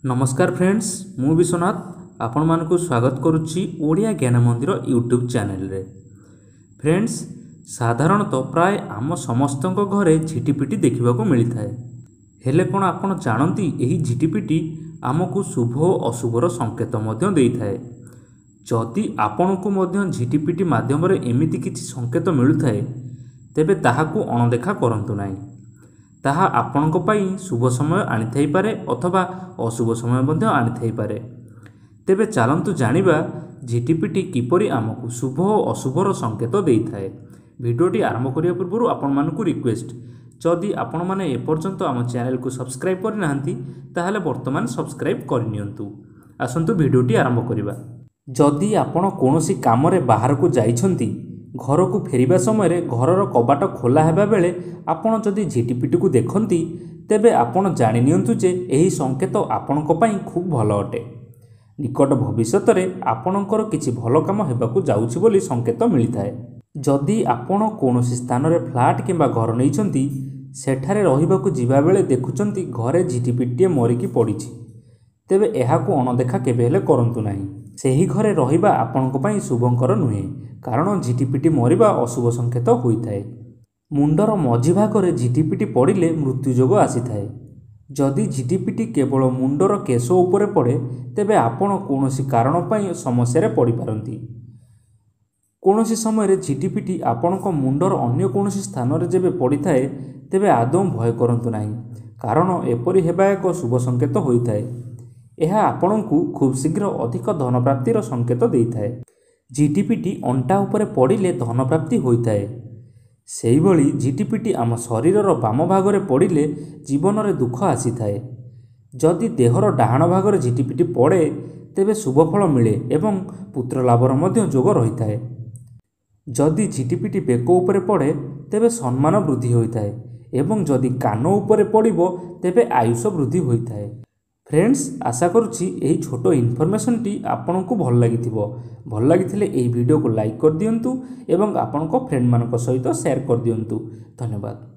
नमस्कार फ्रेंड्स मु विश्वनाथ आपण मानकु स्वागत करुच्ची ओडिया ज्ञान मंदिर यूट्यूब चैनल रे। फ्रेंड्स साधारणतः प्राय आम समस्त घरे झिटिपिटी देखा मिलता है। हेले कौन आपण जानती यही झिटिपिटी आमको शुभ और अशुभर संकेत देता है। जदि आपण को मध्य झिटिपिटी माध्यम एमती किसी संकेत मिलता है तेबे ताहाकू अणदेखा करंतु नाही। ताहा आपणक पई शुभ समय आनी थाई पारे अथवा अशुभ समय मध्य आनी थाई पारे। तेबे चालंतु जानिबा झिटिपिटी किपरि आमको शुभ और अशुभर संकेत देइथाए। भिडियोटी आरंभ करिया पूर्व आपण मानकु रिक्वेस्ट, जदि आपण माने एपर्यंत आम चैनल को सब्सक्राइब करि नाहंती ताहाले वर्तमान सब्सक्राइब करि नियंतु। आसंतु भिडियोटी आरंभ करिबा। जदि आपण कोनोसी काम रे बाहर को जाइछंती, घर को फेरिबा समय घरर कबाट खोला हेबा बेले आपण जदि झिटिपिटी को देखंती तेबे आपण जानि नियंतु जे एही संकेत आपणक पई खूब भल अटे। निकट भविष्यत रे आपणकर किछि भल काम हेबाकू जाउछि बोली संकेत मिलिथाए। जदि आपण कोनोसी स्थान रे फ्लैट किंबा घर नैछंती, सेठारे रहिबाकू जिबा बेले देखुचंती घरे झिटिपिटी मरिकी पड़िछि, तेबे एहाकू अणदेखा केबे हेले करंतु नाही। सेही घरे रहिबा आपणक पई शुभंकर नुहे, कारण झिटिपिटी मरिबा अशुभ संकेत होइथाए। मुंडर मझी भागरे झिटिपिटी पड़िले मृत्युजोग आसीथाए। जदि झिटिपिटी केवल मुंडर केश उपरे पड़े तेबे आपण कोनोसी कारण पई समस्या पड़ी पारंती। कोनोसी समय झिटिपिटी आपणक मुंडर अन्य कोनोसी स्थान रे जेबे पड़िथाए तेबे आदौ भय करंतु नाही, कारण एपरि हेबा एक शुभ संकेत होइथाए। यह आपणकू खूब शीघ्र अधिक धन प्राप्तिर संकेत देइथाए। झिटिपिटी अंटा उपरे पड़िले धन प्राप्ति होइथाए। सेही भली झिटिपिटी आम शरीरर बाम भागरे पड़िले जीवन रे दुख आसीथाए। जदि देहर डाहाण भागरे झिटिपिटी पड़े तेबे शुभफल मिले एवं पुत्र लाभर मध्य जोग रहिथाए। जदि झिटिपिटी बेक उपरे पड़े तेबे सम्मान वृद्धि होइथाए एवं जदि कान उपरे पड़िबो तेबे आयुष वृद्धि होइथाए। फ्रेंड्स आशा करुच्ची यही छोट इनफॉरमेशन टी आपनको भल लागिथिबो। भल लागिथिले एही वीडियो को लाइक कर दियंतु एवं आपनको फ्रेंड मानक सहित शेयर कर दियंतु। धन्यवाद।